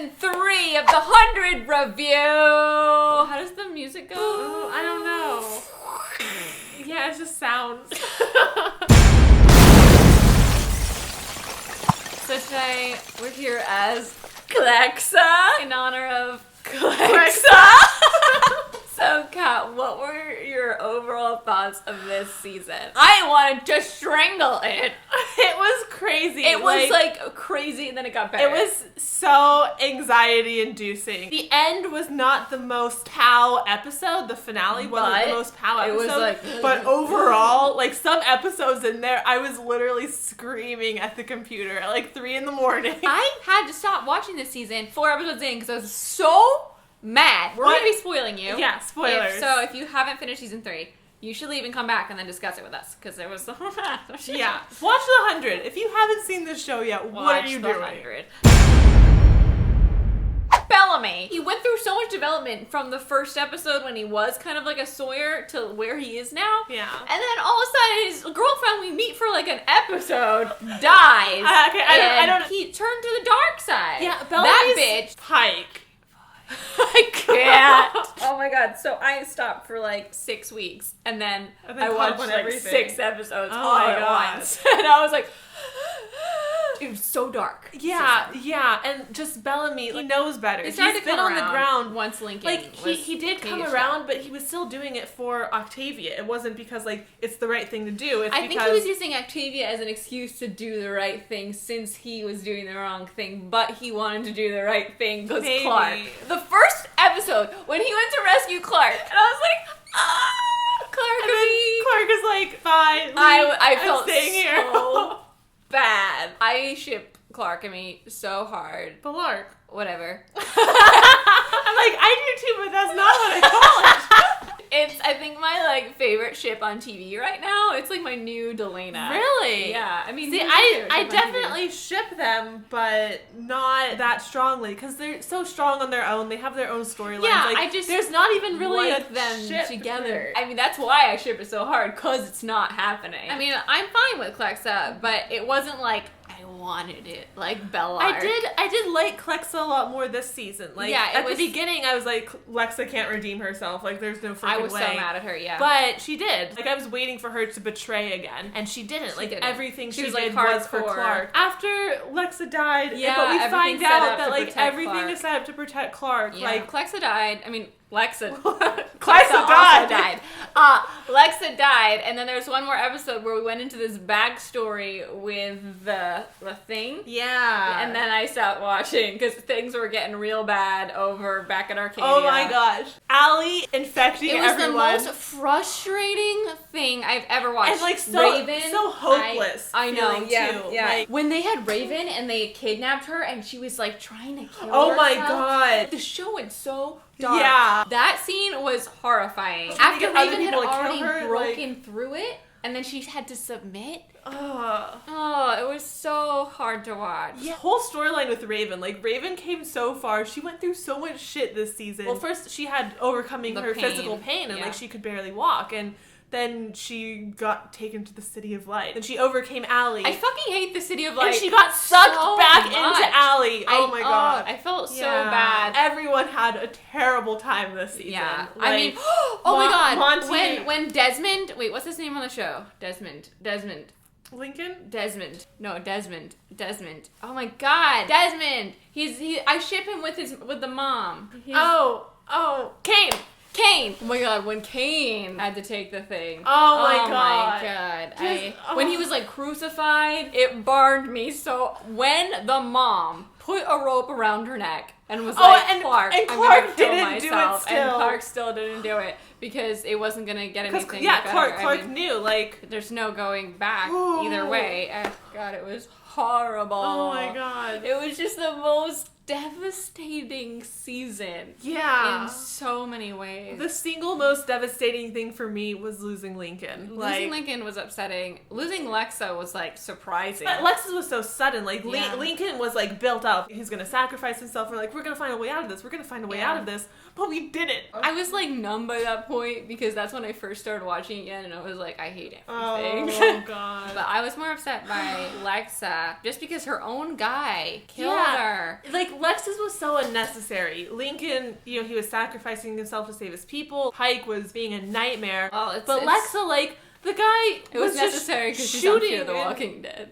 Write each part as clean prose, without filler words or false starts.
season 3 of the 100 review. How does the music go? Oh, I don't know. Yeah, it just sounds. So today we're here as Clexa in honor of Clexa. So, Kat, what were your overall thoughts of this season? I wanted to strangle it. It was crazy. It was like crazy, and then it got better. It was so anxiety-inducing. The end was not the most pow episode. The finale wasn't the most pow episode. It was like, but overall, like some episodes in there, I was literally screaming at the computer at like 3 a.m. I had to stop watching this season 4 episodes in because I was so mad. We're going to be spoiling you. Yeah, spoilers. If you haven't finished season 3, you should leave and come back and then discuss it with us because there was yeah. Watch the 100. If you haven't seen this show yet, what are you doing? 100. Bellamy. He went through so much development from the first episode when he was kind of like a Sawyer to where he is now. Yeah. And then all of a sudden his girlfriend we meet for like an episode dies. Okay, I don't. He turned to the dark side. Yeah, Bellamy's that bitch. Pike. I can't. Oh my god. So I stopped for like 6 weeks and then I watched like everything. 6 episodes all my at God. once. And I was like, it was so dark. Yeah, and just Bellamy, he knows better. He's been on the ground once Lincoln. Like he did come around, but he was still doing it for Octavia. It wasn't because like it's the right thing to do. It's I think he was using Octavia as an excuse to do the right thing since he was doing the wrong thing, but he wanted to do the right thing because Clark. The first episode when he went to rescue Clark, and I was like, Clark is like, bye. I felt staying here. So bad. I ship Clark and me so hard. Balark. Whatever. I'm like, I do too, but that's not what I call it. It's, I think, my, like, favorite ship on TV right now. It's, like, my new Delana. Really? Yeah. I mean, see, I definitely ship them, but not that strongly, because they're so strong on their own. They have their own storylines. Yeah, like, I just there's not even really like a them ship together. I mean, that's why I ship it so hard, because it's not happening. I mean, I'm fine with Clexa, but it wasn't like I wanted it, like Bella. I did like Clexa a lot more this season. Like, yeah, at the beginning, I was like, Lexa can't redeem herself. Like, there's no freaking way. I was so mad at her, yeah. But she did. Like, I was waiting for her to betray again, and she didn't. Like, everything she was, did like, was for Clark. After Lexa died, yeah, but we find out that, like, everything Clark. is set up to protect Clark. Yeah, like, Clexa died. I mean, Lexa died. Lexa died, and then there's one more episode where we went into this backstory with the thing. Yeah. And then I stopped watching because things were getting real bad over back at Arcadia. Oh my gosh. Allie infecting everyone. It was the most frustrating thing I've ever watched. And like Raven, so hopeless. I know, too. Yeah. Like, when they had Raven and they kidnapped her and she was like trying to kill herself. Oh my god. The show went so dark. Yeah. That scene was horrifying. After Raven had already her, broken through it, and then she had to submit. Oh, it was so hard to watch. Yeah, whole storyline with Raven. Like, Raven came so far. She went through so much shit this season. Well, first she had overcoming her physical pain, and like she could barely walk, and then she got taken to the City of Light. And she overcame Allie. I fucking hate the City of Light. And she got sucked back into Allie. Oh my god. I felt so bad. Everyone had a terrible time this season. Yeah. Like, I mean, oh my god. Monty. When Desmond, wait, what's his name on the show? Desmond. Lincoln? Desmond. Oh my god. Desmond. I ship him with the mom. Kane! Oh my god, when Kane had to take the thing. Oh my god. When he was like crucified, it burned me so. When the mom put a rope around her neck and was Clark, and I'm Clark gonna kill didn't myself. do it still. And Clark still didn't do it because it wasn't gonna get anything better. Clark knew, like, there's no going back either way. God, it was horrible. Oh my god. It was just the most devastating season. Yeah. In so many ways. The single most devastating thing for me was losing Lincoln. Losing Lincoln was upsetting. Losing Lexa was, like, surprising. Lexa was so sudden. Like, Lincoln was, like, built up. He's gonna sacrifice himself. We're like, we're gonna find a way out of this. We're gonna find a way out of this. But we didn't. I was, like, numb by that point because that's when I first started watching again, and I was like, I hate everything. Oh, God. But I was more upset by Lexa Yeah, just because her own guy killed her. Like, Lex's was so unnecessary. Lincoln, he was sacrificing himself to save his people. Pike was being a nightmare. But Lexa, like, the guy was necessary because she's on Fear the Walking Dead.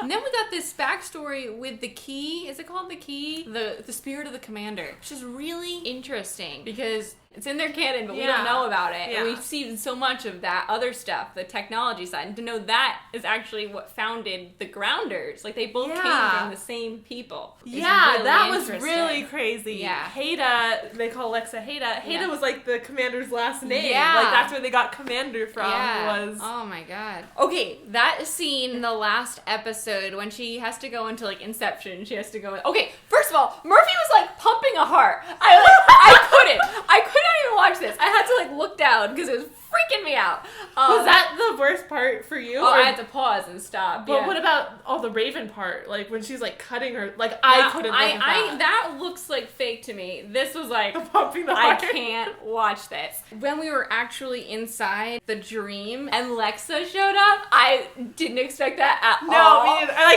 And then we got this backstory with the key. Is it called the key? The spirit of the commander. Which is really interesting because it's in their canon, but we don't know about it. Yeah. And we've seen so much of that other stuff, the technology side. And to know that is actually what founded the Grounders. Like, they both came from the same people. Yeah, that was really crazy. Yeah. Haida, they call Lexa Haida. Haida was like the commander's last name. Yeah. Like, that's where they got commander from. Was. Oh my god. Okay, that scene in the last episode when she has to go into, like, Inception. She has to go in. Okay, first of all, Murphy was, like, pumping a heart. I couldn't even watch this. I had to, like, look down because it was freaking me out. Was that the worst part for you? Oh, I had to pause and stop. But what about the Raven part? Like, when she's, like, cutting her, like, I couldn't look at that. That looks, like, fake to me. This was, like, pumping the heart. I can't watch this. When we were actually inside the dream and Lexa showed up, I didn't expect that at all. No, me neither. I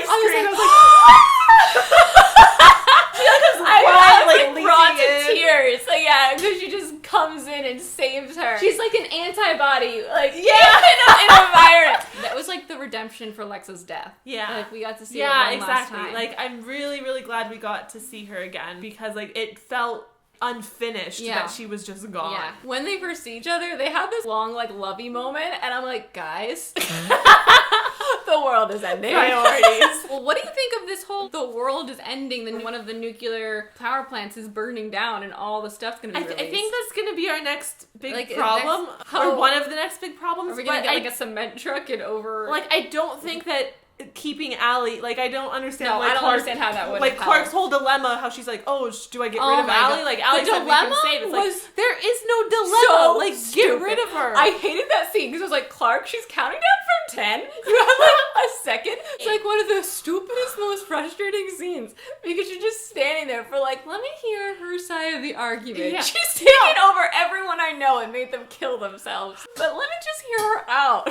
was like, I was brought to tears. So yeah, because she just comes in and saves her. She's like an antibody, like in an environment. That was like the redemption for Lexa's death. Yeah, like we got to see her one last time. Like, I'm really, really glad we got to see her again because like it felt unfinished that she was just gone. Yeah. When they first see each other, they have this long, like, lovey moment, and I'm like, guys, the world is ending. Priorities. Well, what do you think of this whole, the world is ending, then one of the nuclear power plants is burning down, and all the stuff's gonna be released? I think that's gonna be our next big problem, or one of the next big problems. Are we gonna get, like, a cement truck and over... Like, I don't think that keeping Allie, like, I don't understand. No, I don't understand how that would. Like, Clark's whole dilemma, how she's like, oh, do I get rid of Allie? Like, Allie said we can save. It's like, there is no dilemma. So like, stupid. Get rid of her. I hated that scene because it was like, Clark, she's counting down from 10. You have like a second. It's like one of the stupidest, most frustrating scenes because you're just standing there for like, let me hear her side of the argument. Yeah. She's taken over everyone I know and made them kill themselves. But let me just hear her out.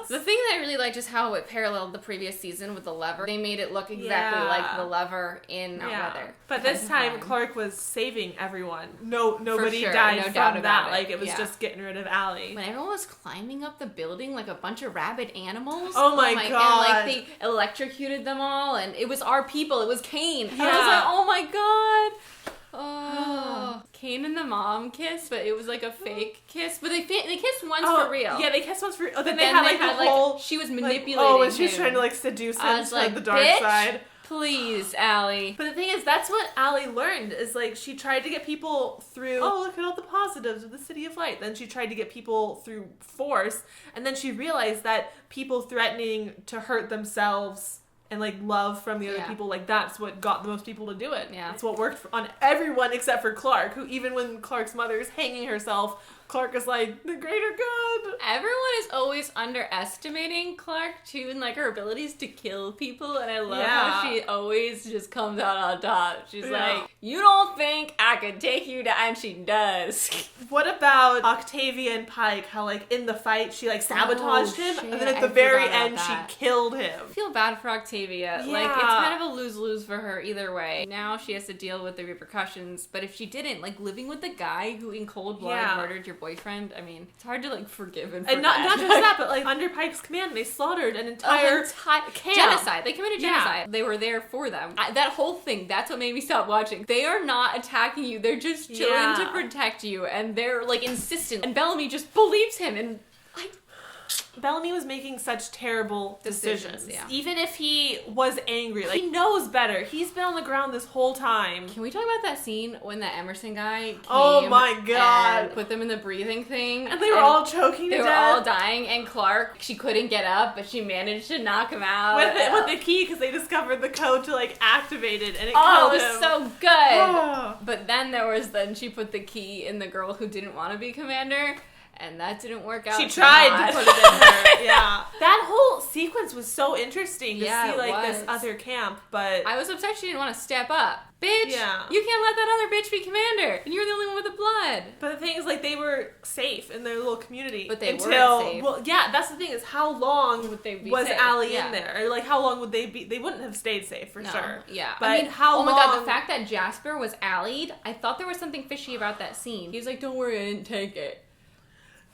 The thing that I really liked is how it paralleled the previous season with the lever. They made it look exactly like the lever in Weather. But this time, Clark was saving everyone. Nobody died from that. Like, it was just getting rid of Allie. When everyone was climbing up the building like a bunch of rabid animals. Oh my god. And, like, they electrocuted them all, and it was our people. It was Kane. And I was like, oh my god. Oh, Kane and the mom kiss, but it was like a fake kiss. But they kissed once for real. Yeah, they kissed once for real. Then they had like the whole... She was manipulating him. And she was trying to like seduce him to the dark side. Please, Allie. But the thing is, that's what Allie learned, is like she tried to get people through, look at all the positives of the City of Light. Then she tried to get people through force, and then she realized that people threatening to hurt themselves and like love from the other people, like that's what got the most people to do it. Yeah. That's what worked on everyone except for Clark, who even when Clark's mother is hanging herself, Clark is like, the greater good. Everyone is always underestimating Clark, too, and like her abilities to kill people, and I love how she always just comes out on top. She's like, you don't think I could take you down? And she does. What about Octavia and Pike? How like in the fight, she like sabotaged him, and then at the very end, she killed him. I feel bad for Octavia. Yeah. Like, it's kind of a lose-lose for her either way. Now she has to deal with the repercussions, but if she didn't, like living with the guy who in cold blood murdered your boyfriend, I mean, it's hard to like forgive him for and not just that, but like under Pike's command, they slaughtered an entire camp. Genocide. They committed genocide. They were there for them. That whole thing, that's what made me stop watching. They are not attacking you. They're just chilling to protect you, and they're like insistent. And Bellamy just believes him, and Bellamy was making such terrible decisions. Even if he was angry, like, he knows better. He's been on the ground this whole time. Can we talk about that scene when that Emerson guy came and put them in the breathing thing? And they were all choking to death. They were all dying, and Clark, she couldn't get up, but she managed to knock him out. With the key, because they discovered the code to, like, activate it, and it killed him. It was so good. But then she put the key in the girl who didn't want to be commander. And that didn't work out. She tried to put it in her. Yeah. That whole sequence was so interesting to see, like, this other camp, but... I was upset she didn't want to step up. Bitch, you can't let that other bitch be commander, and you're the only one with the blood. But the thing is, like, they were safe in their little community. But they weren't safe. Well, yeah, that's the thing, is how long would they be was safe? Allie in there? Or, like, how long would they be? They wouldn't have stayed safe, for sure. Yeah. But I mean, how long... Oh my god, the fact that Jasper was allied, I thought there was something fishy about that scene. He was like, don't worry, I didn't take it.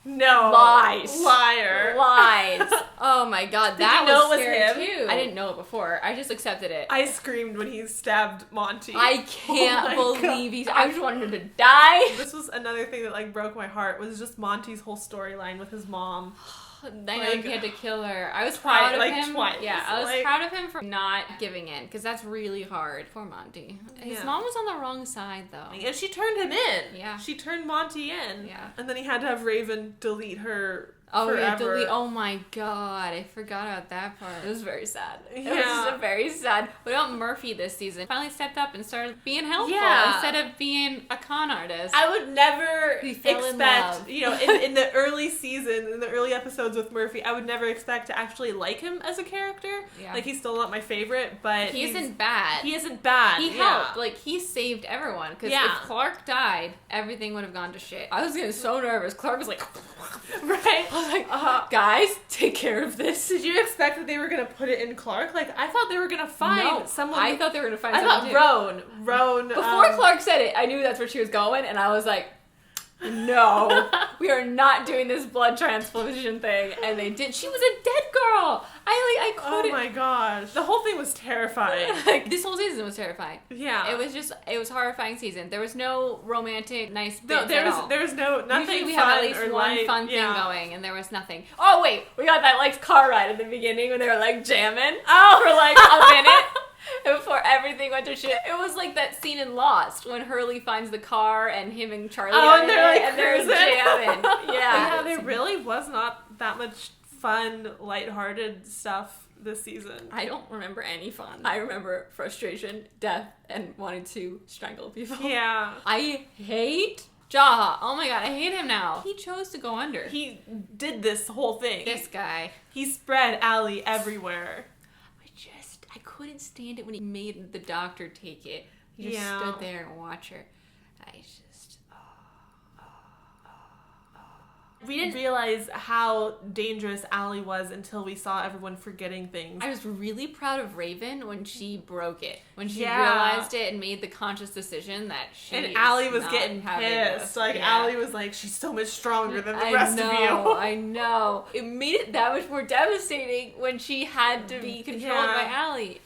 No. Lies. Liar. Lies. Oh my god, that Did you know was it was scary him? too. I didn't know it before. I just accepted it. I screamed when he stabbed Monty. I can't believe he's... I just wanted him to die. This was another thing that, like, broke my heart, was just Monty's whole storyline with his mom. I know he had to kill her. I was proud of him. Twice. Yeah, I was proud of him for not giving in, because that's really hard for Monty. His mom was on the wrong side, though. And she turned him in. Yeah. She turned Monty in. Yeah. And then he had to have Raven delete her forever. Yeah, delete. Oh my god, I forgot about that part. It was very sad. It was just very sad. What about Murphy this season? Finally stepped up and started being helpful instead of being a con artist. I would never expect, you know, in the early season, in the early episodes with Murphy, I would never expect to actually like him as a character. Yeah. Like, he's still not my favorite, but he isn't bad. He isn't bad. He helped. Like, he saved everyone. Because if Clark died, everything would have gone to shit. I was getting so nervous. Clark was like... Right? I was like, guys, take care of this. Did you expect that they were going to put it in Clark? Like, I thought they were going to find someone. I thought they were going to find someone Roan. Before Clark said it, I knew that's where she was going, and I was like, no, we are not doing this blood transfusion thing. And they did. She was a dead girl. I quoted. Oh my gosh. The whole thing was terrifying. Like, this whole season was terrifying. Yeah. It was a horrifying season. There was no romantic, nice bits No, there was nothing. Usually we fun have at least or one fun thing going, and there was nothing. Oh wait, we got that like car ride at the beginning when they were like jamming for like a minute. Before everything went to shit. It was like that scene in Lost when Hurley finds the car and him and Charlie are and they're like and they're jamming. Yeah, there really was not that much fun, lighthearted stuff this season. I don't remember any fun. I remember frustration, death, and wanting to strangle people. Yeah. I hate Jaha. Oh my god, I hate him now. He chose to go under. He did this whole thing. This guy. He spread Allie everywhere. I couldn't stand it when he made the doctor take it. He just stood there and watched her. We didn't realize how dangerous Allie was until we saw everyone forgetting things. I was really proud of Raven when she broke it. When she realized it and made the conscious decision that she And Allie was getting pissed. Like, Allie was like, she's so much stronger than the rest of you. I know. It made it that much more devastating when she had to be controlled by Allie.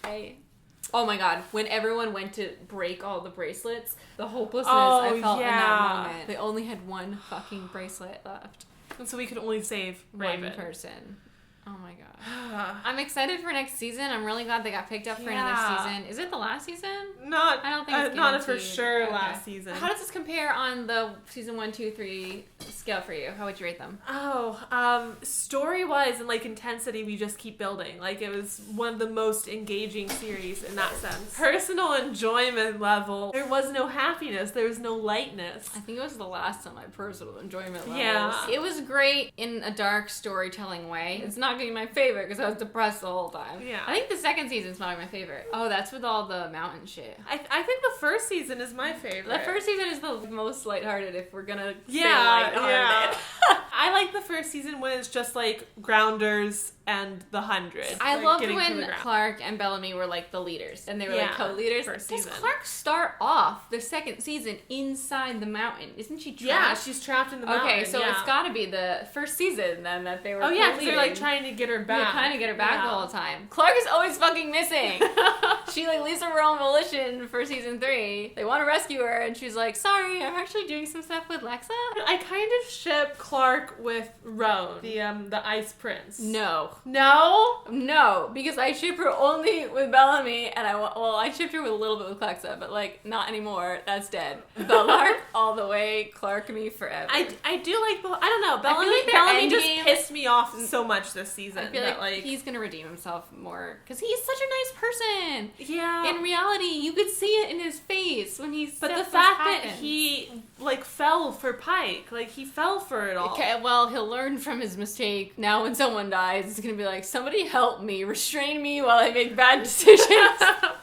Oh my god, when everyone went to break all the bracelets, the hopelessness I felt in that moment. They only had one fucking bracelet left. And so we could only save Raven. One person. Oh my god. I'm excited for next season. I'm really glad they got picked up for another season. Is it the last season? I don't think it's not for sure last season. How does this compare on the season 1, 2, 3 scale for you? How would you rate them? Story-wise and like intensity, we just keep building. Like, it was one of the most engaging series in that sense. Personal enjoyment level, there was no happiness. There was no lightness. I think it was the last time my personal enjoyment level. Yeah. It was great in a dark storytelling way. It's not gonna be my favorite because I was depressed the whole time. Yeah. I think the second season's probably my favorite. Oh, that's with all the mountain shit. I think the first season is my favorite. The first season is the most lighthearted if we're gonna say lighthearted. Yeah. I like the first season when it's just like Grounders and the 100. I loved when Clark and Bellamy were like the leaders and they were like co-leaders. Does Clark start off the second season inside the mountain? Isn't she trapped? Yeah, she's trapped in the mountain. Okay, so it's gotta be the first season then that they were because they're like trying to get her back. Yeah, trying to get her back the whole time. Clark is always fucking missing. She like leaves of her own volition for season 3. They want to rescue her and she's like, sorry, I'm actually doing some stuff with Lexa. I kind of ship Clark with Roan, the Ice Prince. No, because I ship her only with Bellamy, and I shipped her with a little bit with Lexa, but like not anymore. That's dead. Bellark all the way. Clark me forever. I do like. I don't know. Bellamy just pissed me off so much this season. I feel like he's gonna redeem himself more because he's such a nice person. Yeah. In reality, you could see it in his face when he's. But the fact that he like fell for Pike, like he fell for it all. Okay, well, he'll learn from his mistake. Now when someone dies, it's gonna be like, somebody help me, restrain me while I make bad decisions.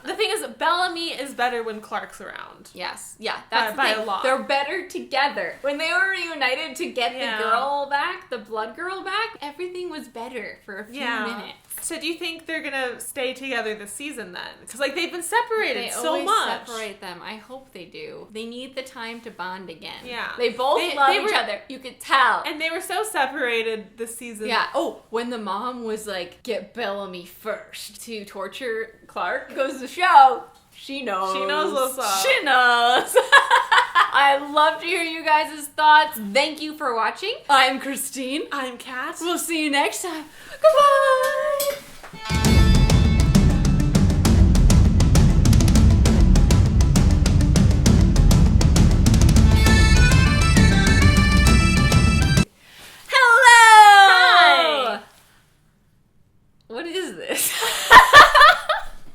The thing is, Bellamy is better when Clark's around. Yes, yeah, that's by the thing. a lot. They're better together. When they were reunited to get the girl back, the blood girl back, everything was better for a few minutes. So do you think they're gonna stay together this season then? Because like they've been separated so always much. Separate them. I hope they do. They need the time to bond again. Yeah, they both love each other. You could tell. And they were so separated this season. Yeah. Oh, when the mom was like, "Get Bellamy first to torture Clark," goes to show she knows. She knows what's up. She knows. I love to hear you guys' thoughts. Thank you for watching. I'm Christine. I'm Kat. We'll see you next time. Goodbye.